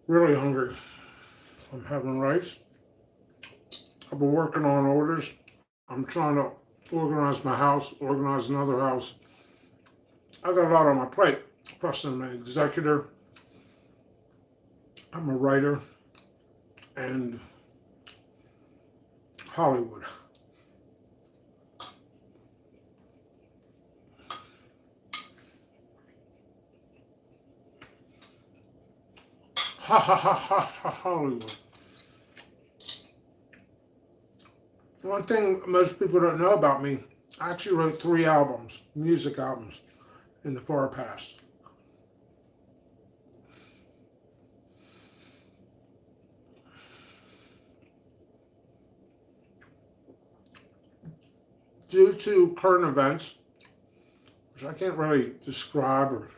Really hungry. I'm having rice. I've been working on orders. I'm trying to organize my house, organize another house. I got a lot on my plate. Plus, I'm an executor. I'm a writer, and Hollywood. Ha ha ha ha ha Hollywood. One thing most people don't know about me, I actually wrote 3 albums, music albums, in the far past. Due to current events, which I can't really describe, or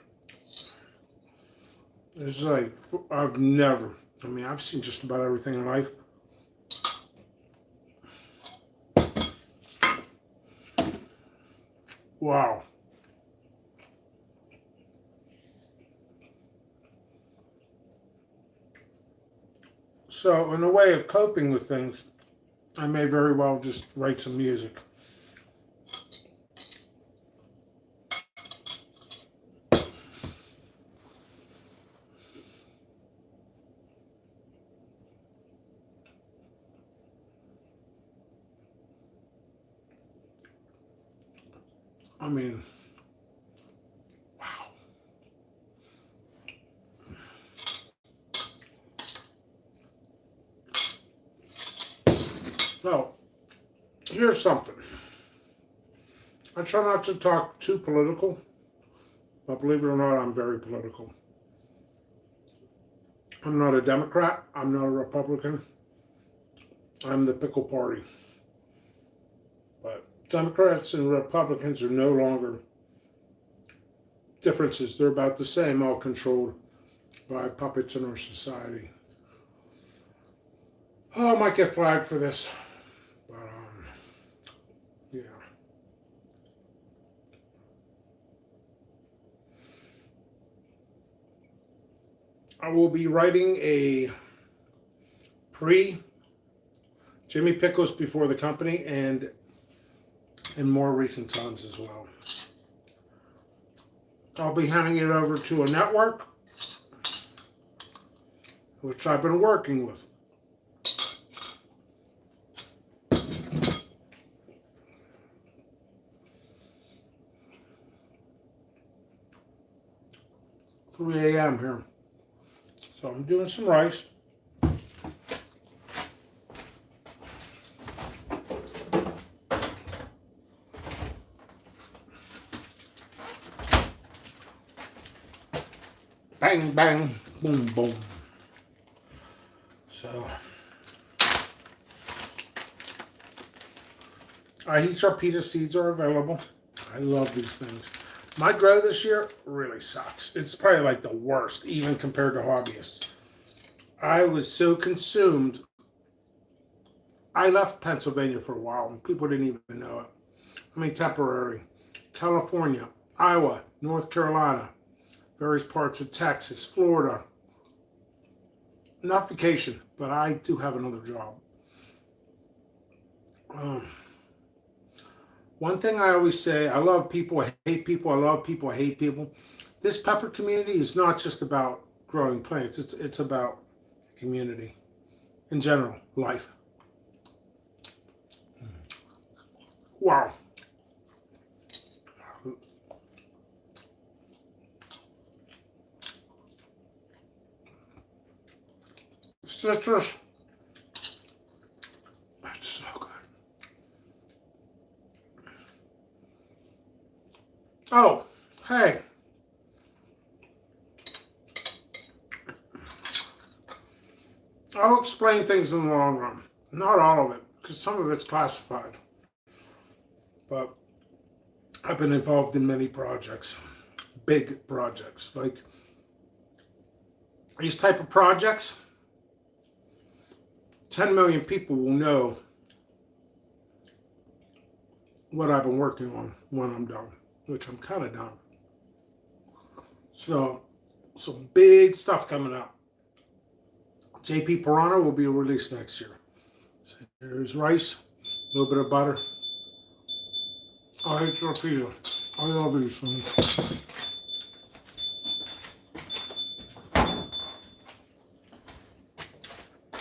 it's like I've never. I mean, I've seen just about everything in life. Wow. So, in a way of coping with things, I may very well just write some music. I mean, wow. So, here's something. I try not to talk too political, but believe it or not, I'm very political. I'm not a Democrat. I'm not a Republican. I'm the pickle party. But Democrats and Republicans are no longer differences. They're about the same, all controlled by puppets in our society. Oh, I might get flagged for this, but yeah. I will be writing a pre Jimmy Pickles before the company and in more recent times as well. I'll be handing it over to a network, which I've been working with. 3 a.m. here. So I'm doing some rice. Bang, bang, boom, boom. So, heat sarpita seeds are available. I love these things. My grow this year really sucks. It's probably like the worst, even compared to hobbyists. I was so consumed. I left Pennsylvania for a while, and people didn't even know it. I mean, temporary. California, Iowa, North Carolina, various parts of Texas, Florida. Not vacation, but I do have another job. Um, One thing I always say, I love people, I hate people, I love people, I hate people. This pepper community is not just about growing plants, it's about community in general, life. Wow. Citrus, that's so good. Oh, hey, I'll explain things in the long run. Not all of it, because some of it's classified. But I've been involved in many projects, big projects. Like these type of projects, 10 million people will know what I've been working on when I'm done, which I'm kind of done. So, some big stuff coming up. JP Piranha will be released next year. So there's rice, a little bit of butter. I hate your pizza. I love these things.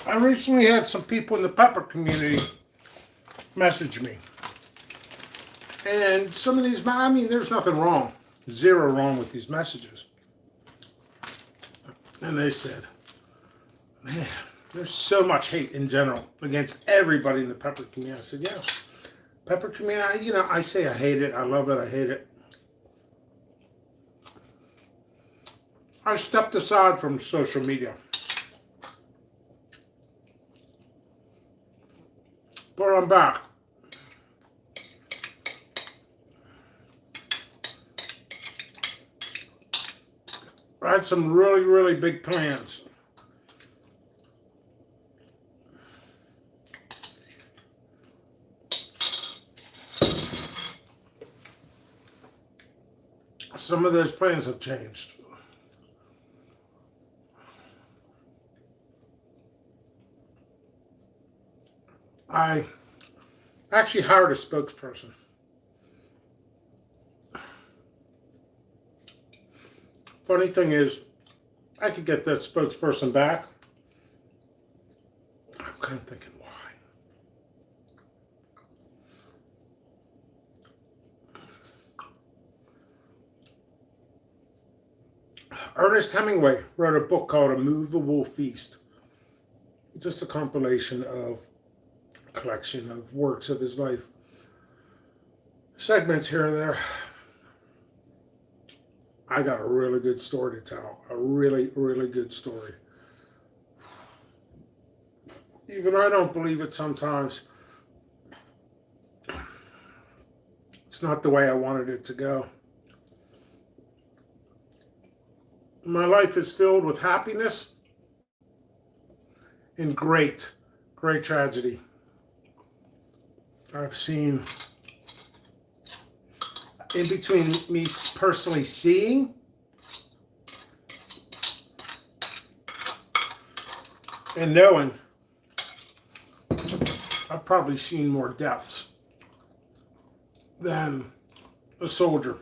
I recently had some people in the pepper community message me. And some of these, I mean, there's nothing wrong. Zero wrong with these messages. And they said, man, there's so much hate in general against everybody in the pepper community. I said, yeah, pepper community, I say I hate it. I love it. I hate it. I stepped aside from social media. But I'm back. I had some really, really big plans. Some of those plans have changed. I actually hired a spokesperson. Funny thing is, I could get that spokesperson back. I'm kind of thinking, why? Ernest Hemingway wrote a book called A Movable Feast. It's just a compilation of a collection of works of his life. Segments here and there. I got a really good story to tell. A really, really good story. Even I don't believe it sometimes. It's not the way I wanted it to go. My life is filled with happiness and great, great tragedy. I've seen, in between me personally seeing and knowing, I've probably seen more deaths than a soldier,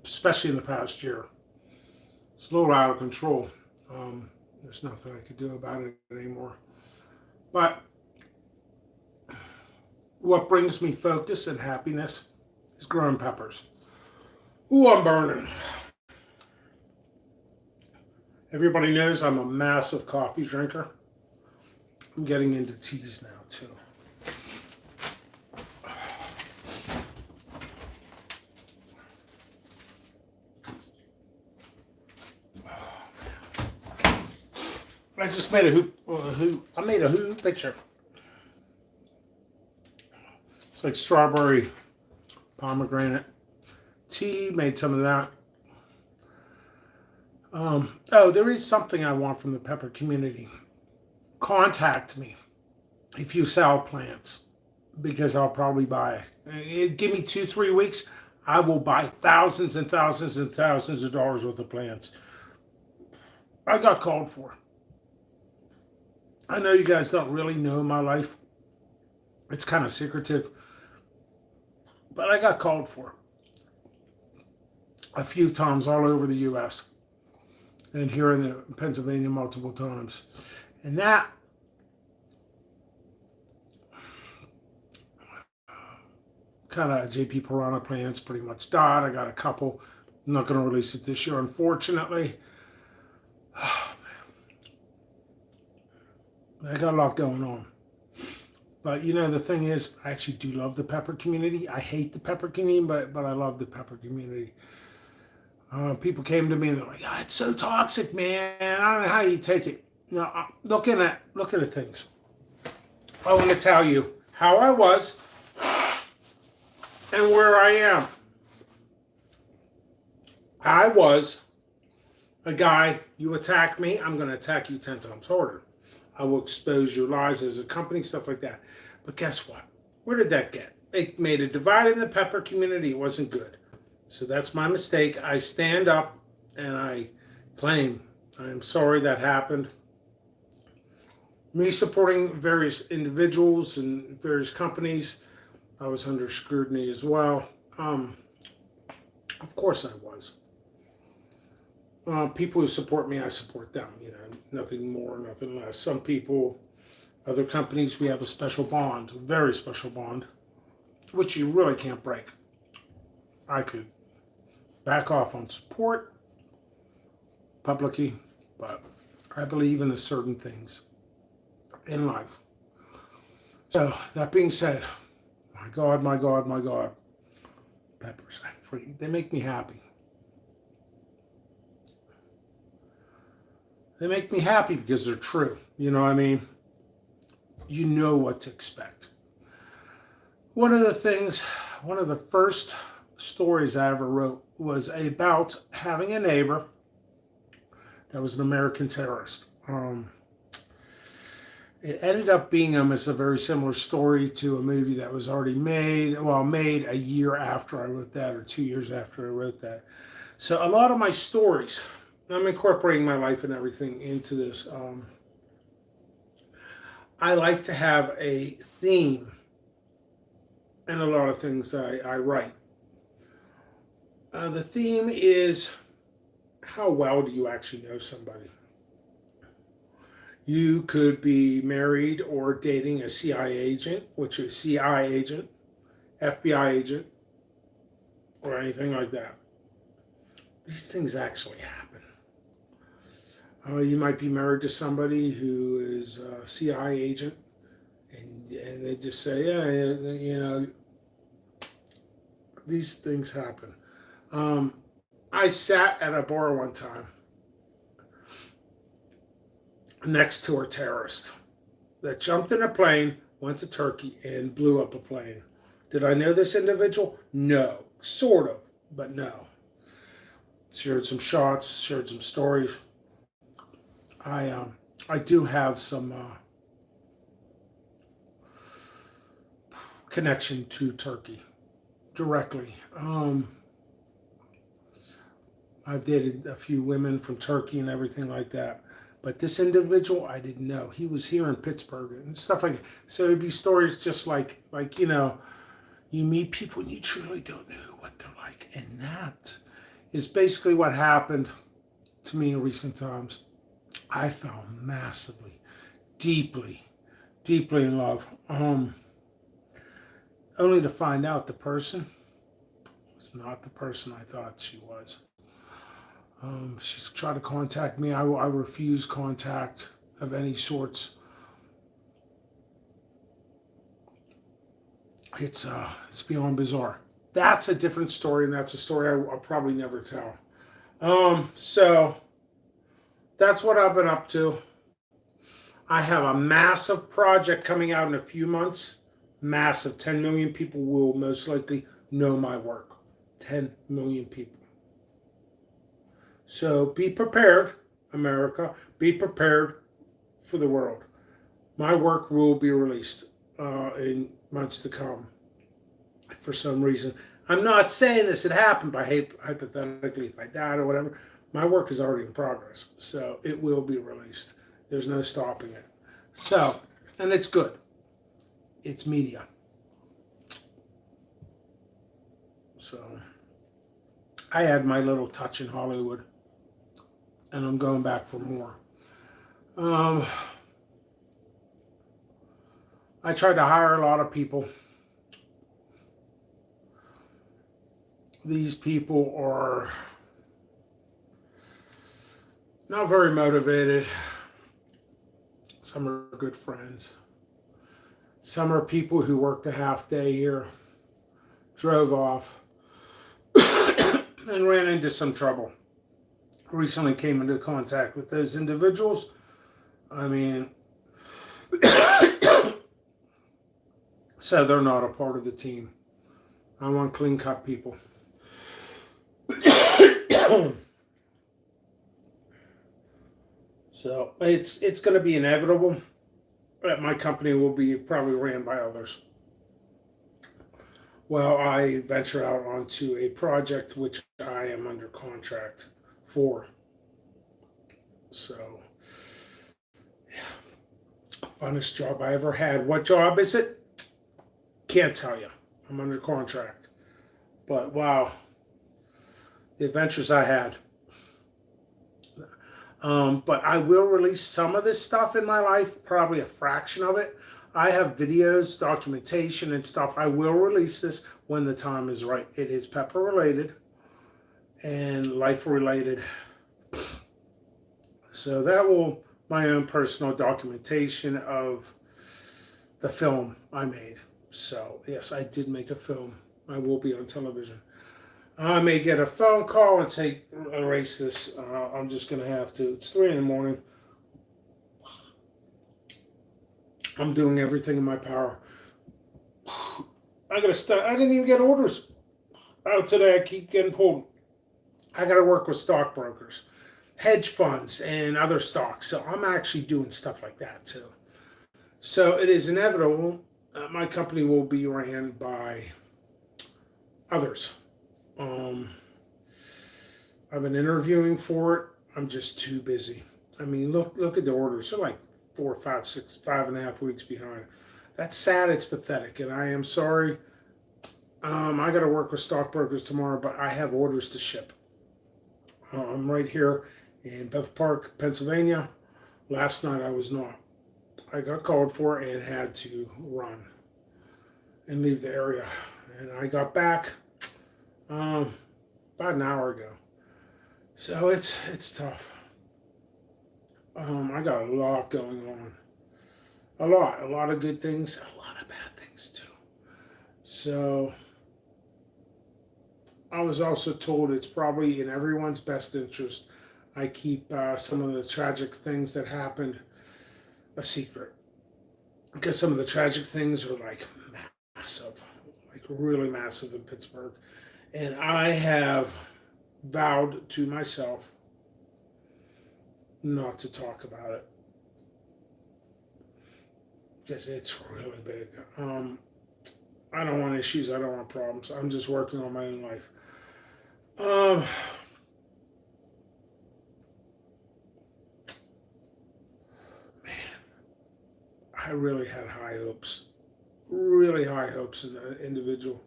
especially in the past year. It's a little out of control. There's nothing I could do about it anymore. But what brings me focus and happiness is growing peppers. Ooh, I'm burning. Everybody knows I'm a massive coffee drinker. I'm getting into teas now too. I just made a who picture. It's like strawberry pomegranate tea. Made some of that. Oh, there is something I want from the pepper community. Contact me if you sell plants, because I'll probably buy it. Give me 2-3 weeks. I will buy thousands and thousands and thousands of dollars worth of plants. I got called for. I know you guys don't really know my life. It's kind of secretive. But I got called for a few times all over the U.S. and here in Pennsylvania multiple times. And that kind of JP Piranha plans pretty much died. I got a couple. I'm not going to release it this year, unfortunately. I got a lot going on. But the thing is, I actually do love the pepper community. I hate the pepper community, but I love the pepper community. People came to me and they're like, "Oh, it's so toxic, man. I don't know how you take it." Look at the things. I want to tell you how I was and where I am. I was a guy, you attack me, I'm going to attack you 10 times harder. I will expose your lies as a company, stuff like that. But guess what? Where did that get? It made a divide in the pepper community. It wasn't good. So that's my mistake. I stand up and I claim I am sorry that happened. Me supporting various individuals and various companies, I was under scrutiny as well. Of course I was. People who support me, I support them. Nothing more, nothing less. Some people, other companies, we have a special bond, a very special bond, which you really can't break. I could back off on support publicly, but I believe in certain things in life. So that being said, my God, my God, my God, peppers, they make me happy. They make me happy because they're true. You know what I mean? You know what to expect. One of the first stories I ever wrote was about having a neighbor that was an American terrorist. It ended up being almost a very similar story to a movie that was already made a year after I wrote that, or 2 years after I wrote that. So a lot of my stories, I'm incorporating my life and everything into this. I like to have a theme in a lot of things I write. The theme is, how well do you actually know somebody? You could be married or dating a CIA agent, which is CIA agent, FBI agent, or anything like that. These things actually happen. You might be married to somebody who is a CIA agent, and they just say, yeah, these things happen. I sat at a bar one time next to a terrorist that jumped in a plane, went to Turkey, and blew up a plane. Did I know this individual? No. Sort of, but no. Shared some shots, shared some stories. I do have some connection to Turkey directly. I've dated a few women from Turkey and everything like that. But this individual, I didn't know. He was here in Pittsburgh and stuff like that. So it'd be stories just like you meet people and you truly don't know what they're like. And that is basically what happened to me in recent times. I fell massively, deeply, deeply in love. Only to find out the person was not the person I thought she was. She's tried to contact me. I refuse contact of any sorts. It's beyond bizarre. That's a different story, and that's a story I'll probably never tell. So that's what I've been up to. I have a massive project coming out in a few months. Massive. 10 million people will most likely know my work. 10 million people. So be prepared, America. Be prepared for the world. My work will be released in months to come. For some reason, I'm not saying this had happened, but hypothetically, if I died or whatever, my work is already in progress. So it will be released. There's no stopping it. So, and it's good. It's media. So I had my little touch in Hollywood, and I'm going back for more. I tried to hire a lot of people. These people are not very motivated. Some are good friends. Some are people who worked a half day here, drove off, and ran into some trouble. Recently came into contact with those individuals. I mean, so they're not a part of the team. I want clean cut people. So it's going to be inevitable that my company will be probably ran by others. Well, I venture out onto a project which I am under contract for. So, funnest job I ever had. What job is it? Can't tell you. I'm under contract. But wow, the adventures I had. But I will release some of this stuff in my life, probably a fraction of it. I have videos, documentation, and stuff. I will release this when the time is right. It is pepper related and life related. So that will my own personal documentation of the film I made. So yes, I did make a film. I will be on television. I may get a phone call and say, erase this. I'm just going to have to. It's 3 in the morning. I'm doing everything in my power. I got to start. I didn't even get orders out today. I keep getting pulled. I got to work with stockbrokers, hedge funds, and other stocks. So I'm actually doing stuff like that too. So it is inevitable. My company will be ran by others. I've been interviewing for it. I'm just too busy. I mean, look at the orders. They're like 4, 5, 6, 5.5 weeks behind. That's sad. It's pathetic, and I am sorry. I got to work with stockbrokers tomorrow, but I have orders to ship. I'm right here in Bethel Park, Pennsylvania. Last night I was not. I got called for and had to run and leave the area, and I got back about an hour ago. So it's tough. I got a lot going on. A lot of good things, a lot of bad things too. So I was also told it's probably in everyone's best interest I keep some of the tragic things that happened a secret. Because some of the tragic things are like massive, like really massive in Pittsburgh. And I have vowed to myself not to talk about it. Because it's really big. I don't want issues. I don't want problems. I'm just working on my own life. Man, I really had high hopes. Really high hopes in the individual.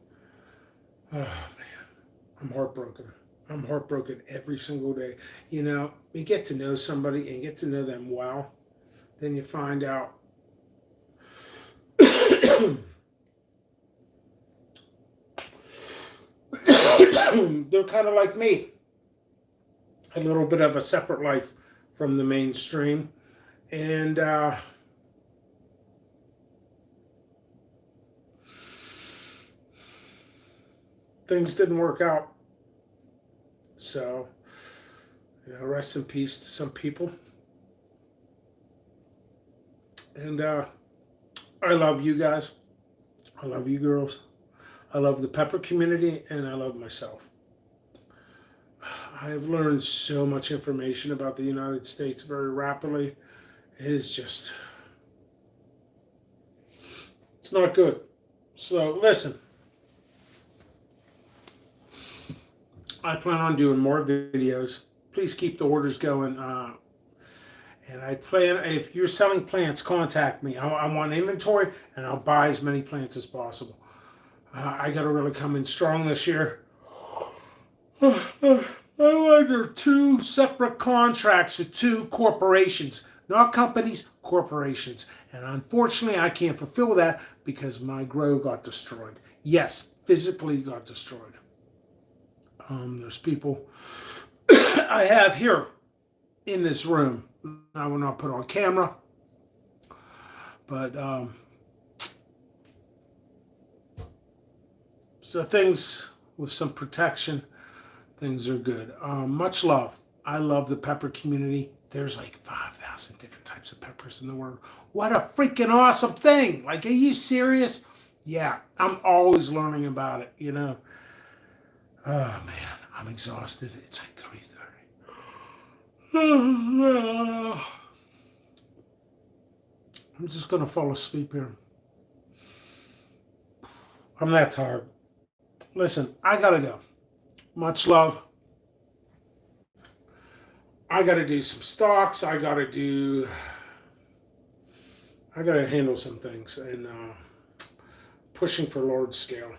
Oh, man. I'm heartbroken. I'm heartbroken every single day. You know, you get to know somebody and get to know them well. Then you find out they're kind of like me. A little bit of a separate life from the mainstream. And things didn't work out. So, you know, rest in peace to some people. And I love you guys. I love you girls. I love the Pepper community, and I love myself. I've learned so much information about the United States very rapidly. It is just, it's not good. So listen, I plan on doing more videos. Please keep the orders going. And I plan, if you're selling plants, contact me. I want inventory, and I'll buy as many plants as possible. I got to really come in strong this year. I'm under 2 separate contracts with 2 corporations. Not companies, corporations. And unfortunately, I can't fulfill that because my grow got destroyed. Yes, physically got destroyed. There's people I have here in this room. I will not put on camera. But so things with some protection, things are good. Much love. I love the pepper community. There's like 5,000 different types of peppers in the world. What a freaking awesome thing. Like, are you serious? Yeah, I'm always learning about it, you know. Oh, man, I'm exhausted. It's like 3:30. I'm just going to fall asleep here. I'm that tired. Listen, I got to go. Much love. I got to do some stocks. I got to handle some things and pushing for large scale.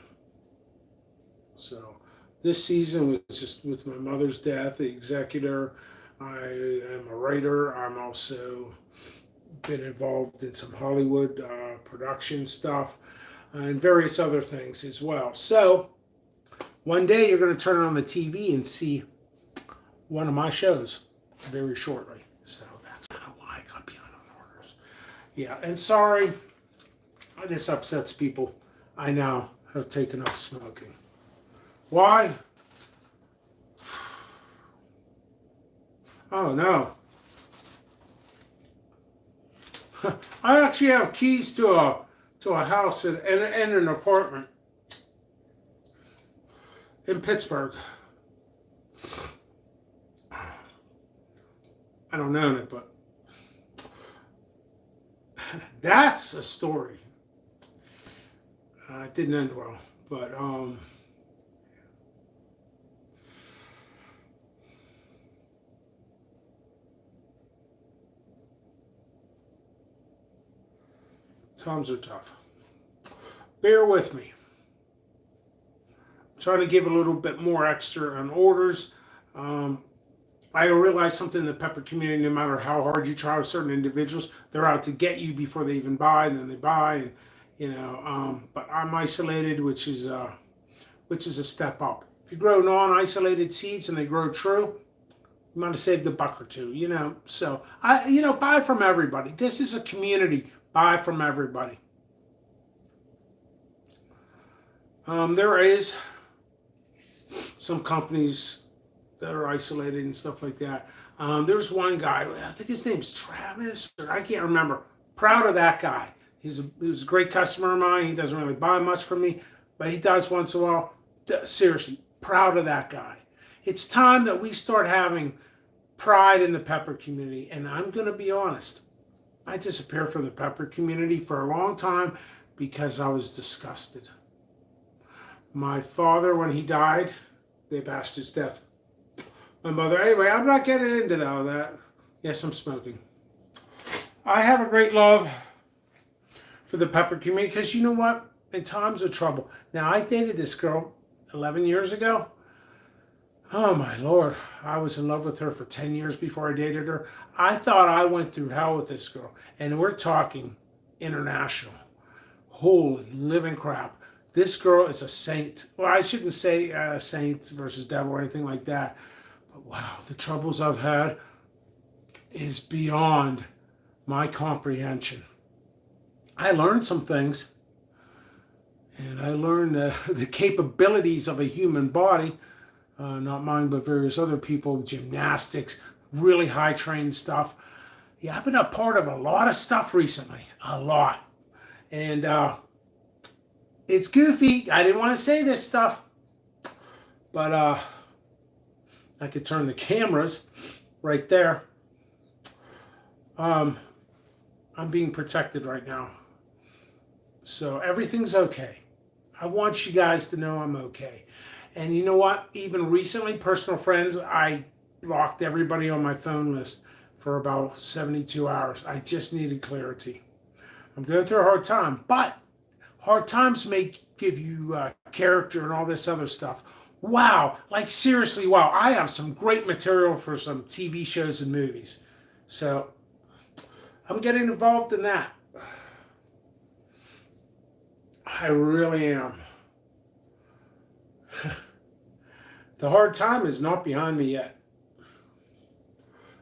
So this season was just with my mother's death, the executor. I am a writer. I'm also been involved in some Hollywood production stuff and various other things as well. So one day you're going to turn on the TV and see one of my shows very shortly. So that's kind of why I got behind on orders. Yeah, and sorry, this upsets people. I now have taken up smoking. Why? Oh no. I actually have keys to a house and an apartment in Pittsburgh. I don't own it, but that's a story. It didn't end well, but times are tough. Bear with me. I'm trying to give a little bit more extra on orders. I realize something in the pepper community, no matter how hard you try with certain individuals, they're out to get you before they even buy, and then they buy, and but I'm isolated, which is a step up. If you grow non-isolated seeds and they grow true, you might have saved a buck or two, So buy from everybody. This is a community. Buy from everybody. There is some companies that are isolated and stuff like that. There's one guy, I think his name's Travis, or I can't remember. Proud of that guy. He was a great customer of mine. He doesn't really buy much from me, but he does once in a while. Seriously, proud of that guy. It's time that we start having pride in the pepper community. And I'm going to be honest. I disappeared from the pepper community for a long time because I was disgusted. My father, when he died, they bashed his death. My mother, anyway, I'm not getting into all that. Yes, I'm smoking. I have a great love for the pepper community because you know what? In times of trouble. Now, I dated this girl 11 years ago. Oh my Lord, I was in love with her for 10 years before I dated her. I thought I went through hell with this girl. And we're talking international. Holy living crap. This girl is a saint. Well, I shouldn't say saint versus devil or anything like that. But wow, the troubles I've had is beyond my comprehension. I learned some things. And I learned the capabilities of a human body. Not mine, but various other people, gymnastics, really high trained stuff. Yeah, I've been a part of a lot of stuff recently, a lot. And it's goofy. I didn't want to say this stuff, but I could turn the cameras right there. I'm being protected right now. So everything's okay. I want you guys to know I'm okay. And you know what? Even recently, personal friends, I blocked everybody on my phone list for about 72 hours. I just needed clarity. I'm going through a hard time, but hard times may give you character and all this other stuff. Wow, like seriously, wow. I have some great material for some TV shows and movies. So I'm getting involved in that. I really am. The hard time is not behind me yet.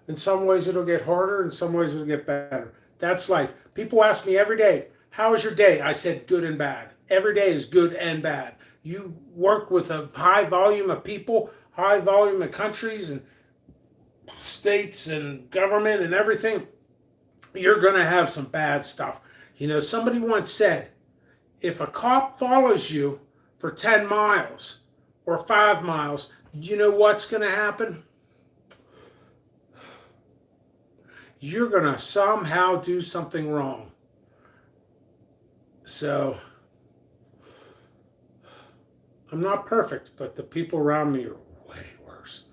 In some ways it'll get harder, in some ways it'll get better. That's life. People ask me every day, how was your day? I said good and bad. Every day is good and bad. You work with a high volume of people, high volume of countries and states and government and everything. You're going to have some bad stuff. Somebody once said, if a cop follows you for 10 miles or 5 miles, you know what's going to happen? You're going to somehow do something wrong. So, I'm not perfect, but the people around me are way worse.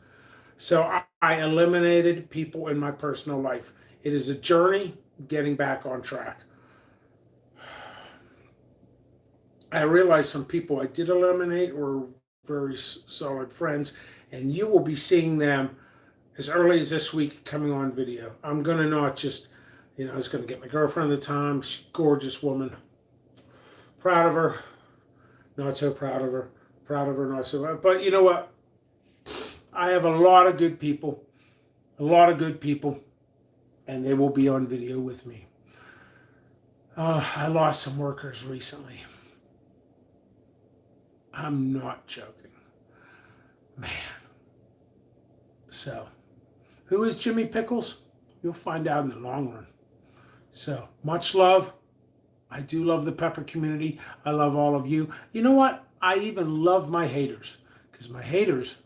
So I eliminated people in my personal life. It is a journey getting back on track. I realized some people I did eliminate were very solid friends, and you will be seeing them as early as this week coming on video. I'm going to not just, I was going to get my girlfriend at the time. She's a gorgeous woman. Proud of her. Not so proud of her. Proud of her, not so proud. But you know what? I have a lot of good people. A lot of good people. And they will be on video with me. I lost some workers recently. I'm not joking. Man. So, who is Jimmy Pickles? You'll find out in the long run. So, much love. I do love the Pepper community. I love all of you. You know what? I even love my haters. Because my haters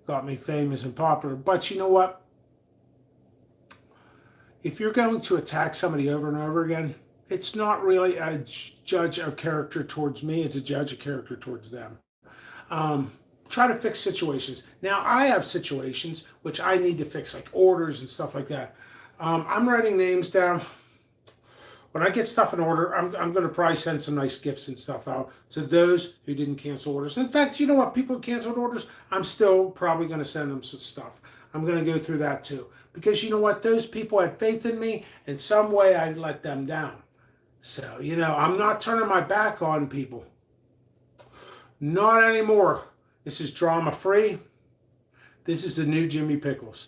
got me famous and popular. But you know what? If you're going to attack somebody over and over again, it's not really a judge of character towards me. It's a judge of character towards them. Try to fix situations. Now, I have situations which I need to fix, like orders and stuff like that. I'm writing names down. When I get stuff in order, I'm going to probably send some nice gifts and stuff out to those who didn't cancel orders. In fact, you know what? People who canceled orders, I'm still probably going to send them some stuff. I'm going to go through that too. Because you know what? Those people had faith in me. In some way, I let them down. So, I'm not turning my back on people. Not anymore. This is drama-free. This is the new Jimmy Pickles.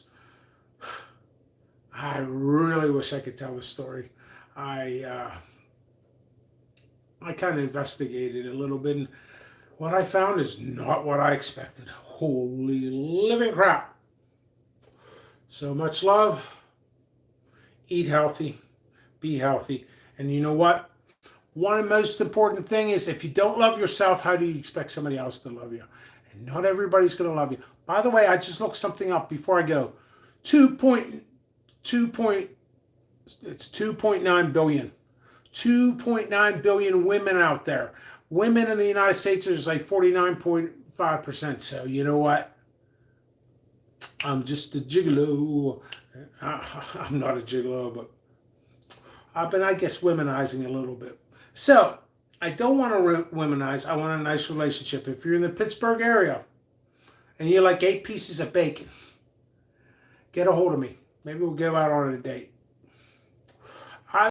I really wish I could tell the story. I kind of investigated a little bit, and what I found is not what I expected. Holy living crap. So much love. Eat healthy. Be healthy. And you know what? One of the most important thing is if you don't love yourself, how do you expect somebody else to love you? And not everybody's going to love you. By the way, I just looked something up before I go. 2.9 billion. 2.9 billion women out there. Women in the United States is like 49.5%. So you know what? I'm just a gigolo. I'm not a gigolo, but I've been, I guess, womanizing a little bit. So, I don't want to womanize. I want a nice relationship. If you're in the Pittsburgh area and you like 8 pieces of bacon, get a hold of me. Maybe we'll go out on a date.